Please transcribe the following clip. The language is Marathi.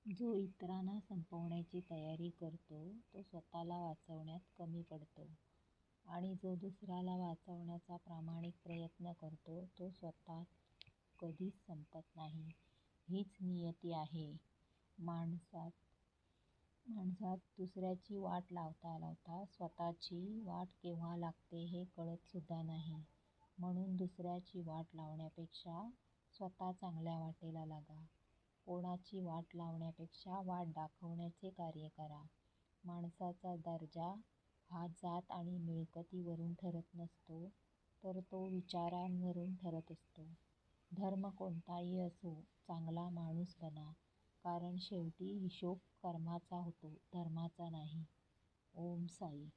जो इतरांना संपवण्याची तयारी करतो तो स्वतःला वाचवण्यात कमी पडतो आणि जो दुसऱ्याला वाचवण्याचा प्रामाणिक प्रयत्न करतो तो स्वतः कधीच संपत नाही. हीच नियती आहे माणसात. दुसऱ्याची वाट लावता लावता स्वतःची वाट केव्हा लागते हे कळतसुद्धा नाही. म्हणून दुसऱ्याची वाट लावण्यापेक्षा स्वतः चांगल्या वाटेला लागा. कोणाची वाट लावण्यापेक्षा वाट दाखवण्याचे कार्य करा. माणसाचा दर्जा हा जात आणि मिळकतीवरून ठरत नसतो, तर तो विचारांवरून ठरत असतो. धर्म कोणताही असो, चांगला माणूस बना, कारण शेवटी हिशोब कर्माचा होतो, धर्माचा नाही. ओम साई.